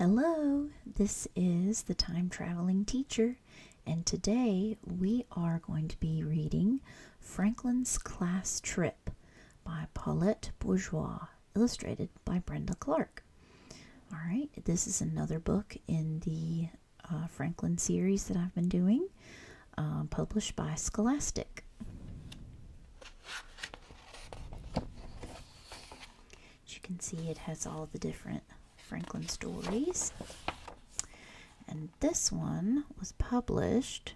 Hello, this is the Time Traveling Teacher, and today we are going to be reading Franklin's Class Trip by Paulette Bourgeois, illustrated by Brenda Clark. Alright, this is another book in the Franklin series that I've been doing, published by Scholastic. As you can see, it has all the different Franklin stories, and this one was published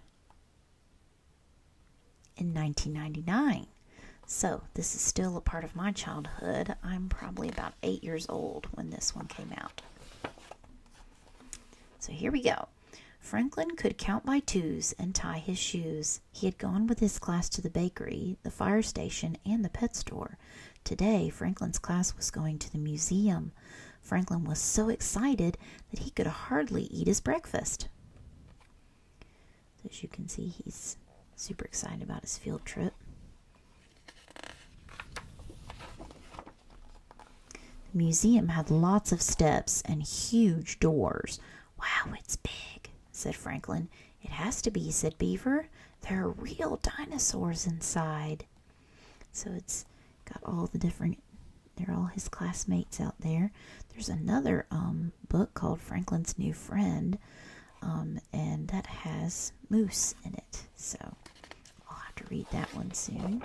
in 1999, so this is still a part of my childhood. I'm probably about 8 years old when this one came out. So here we go. Franklin could count by twos and tie his shoes. He had gone with his class to the bakery, the fire station, and the pet store. Today, Franklin's class was going to the museum. Franklin was so excited that he could hardly eat his breakfast. As you can see, he's super excited about his field trip. The museum had lots of steps and huge doors. "Wow, it's big," said Franklin. "It has to be," said Beaver. "There are real dinosaurs inside." So it's got all the different, they're all his classmates out there. There's another book called Franklin's New Friend, and that has moose in it, so I'll have to read that one soon.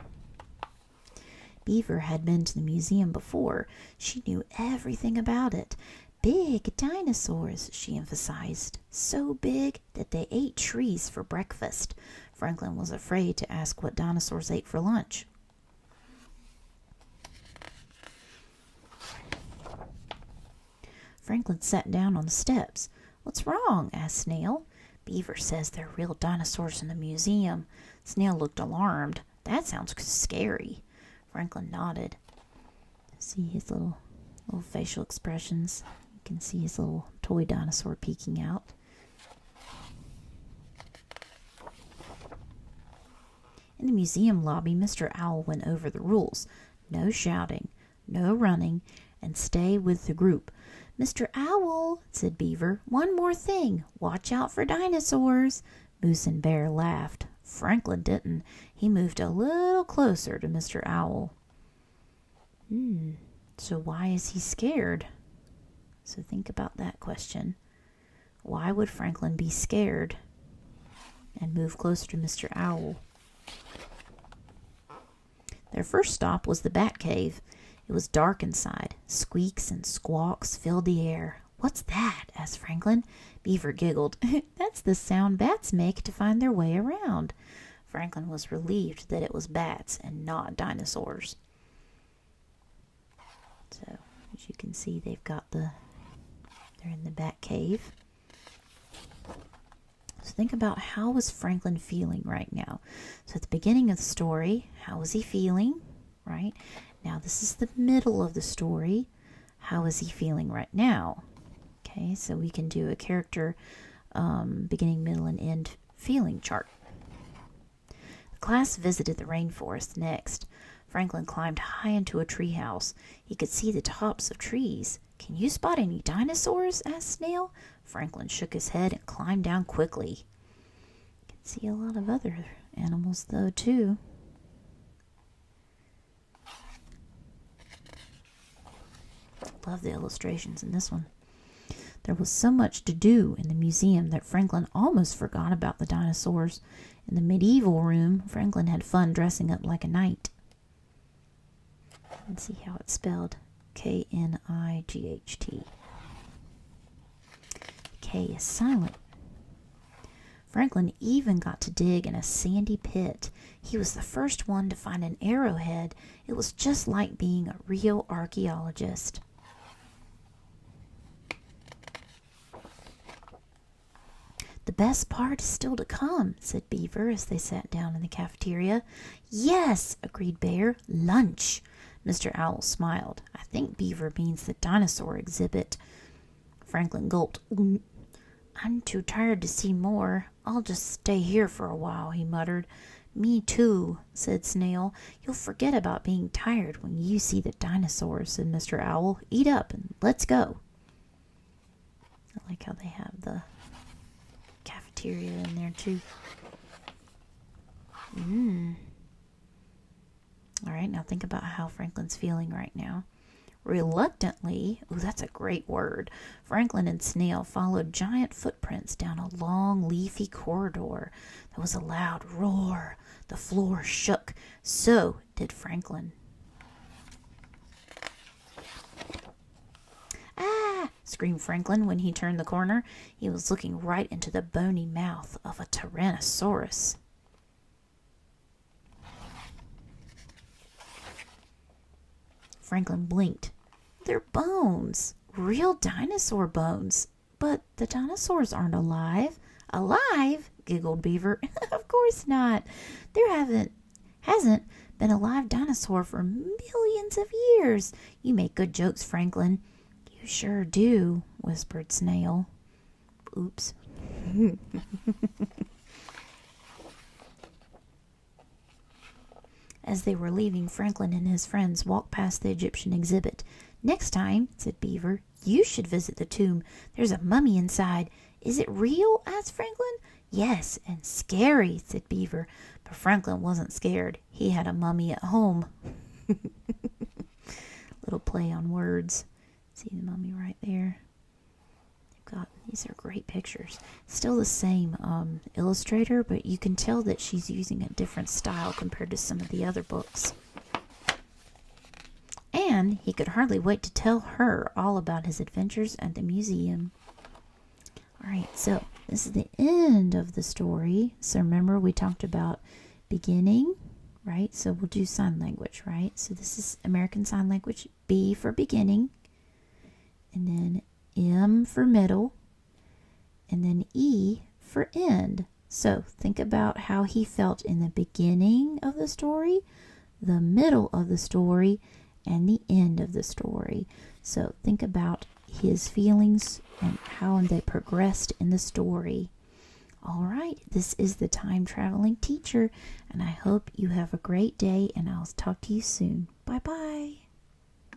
Beaver had been to the museum before. She knew everything about it. "Big dinosaurs," she emphasized. "So big that they ate trees for breakfast." Franklin was afraid to ask what dinosaurs ate for lunch. Franklin sat down on the steps. "What's wrong?" asked Snail. "Beaver says there are real dinosaurs in the museum." Snail looked alarmed. "That sounds scary." Franklin nodded. See his little facial expressions. You can see his little toy dinosaur peeking out. In the museum lobby, Mr. Owl went over the rules. No shouting, no running, and stay with the group. "Mr. Owl," said Beaver, "one more thing. Watch out for dinosaurs." Moose and Bear laughed. Franklin didn't. He moved a little closer to Mr. Owl. So why is he scared? So think about that question. Why would Franklin be scared and move closer to Mr. Owl? Their first stop was the Bat Cave. It was dark inside. Squeaks and squawks filled the air. "What's that?" asked Franklin. Beaver giggled. "That's the sound bats make to find their way around." Franklin was relieved that it was bats and not dinosaurs. So, as you can see, they're in the Bat Cave. So think about, how was Franklin feeling right now? So at the beginning of the story, how was he feeling, right? Now this is the middle of the story. How is he feeling right now? Okay, so we can do a character beginning, middle, and end feeling chart. The class visited the rainforest next. Franklin climbed high into a treehouse. He could see the tops of trees. "Can you spot any dinosaurs?" asked Snail. Franklin shook his head and climbed down quickly. You can see a lot of other animals though too. Love the illustrations in this one. There was so much to do in the museum that Franklin almost forgot about the dinosaurs. In the medieval room, Franklin had fun dressing up like a knight. Let's see how it's spelled. K-N-I-G-H-T. K is silent. Franklin even got to dig in a sandy pit. He was the first one to find an arrowhead. It was just like being a real archaeologist. "The best part is still to come," said Beaver as they sat down in the cafeteria. "Yes," agreed Bear. "Lunch." Mr. Owl smiled. "I think Beaver means the dinosaur exhibit." Franklin gulped. "I'm too tired to see more. I'll just stay here for a while," he muttered. "Me too," said Snail. "You'll forget about being tired when you see the dinosaurs," said Mr. Owl. "Eat up and let's go." like how they have the cafeteria in there too. All right, now think about how Franklin's feeling right now. Reluctantly, ooh, that's a great word, Franklin and Snail followed giant footprints down a long, leafy corridor. There was a loud roar. The floor shook. So did Franklin. Ah! Screamed Franklin when he turned the corner. He was looking right into the bony mouth of a Tyrannosaurus. Franklin blinked. They're bones. Real dinosaur bones. But the dinosaurs aren't alive. Alive? Giggled Beaver. Of course not. There hasn't been a live dinosaur for millions of years. You make good jokes, Franklin. You sure do, whispered Snail. Oops. As they were leaving, Franklin and his friends walked past the Egyptian exhibit. Next time, said Beaver, you should visit the tomb. There's a mummy inside. Is it real? Asked Franklin. Yes, and scary, said Beaver. But Franklin wasn't scared. He had a mummy at home. Little play on words. See the mummy right there? These are great pictures. Still the same illustrator, but you can tell that she's using a different style compared to some of the other books. And he could hardly wait to tell her all about his adventures at the museum. Alright, so this is the end of the story. So remember we talked about beginning, right? So we'll do sign language, right? So this is American Sign Language. B for beginning, and then M for middle, and then E for end. So think about how he felt in the beginning of the story, the middle of the story, and the end of the story. So think about his feelings and how they progressed in the story. All right, this is the Time Traveling Teacher, and I hope you have a great day, and I'll talk to you soon. Bye-bye.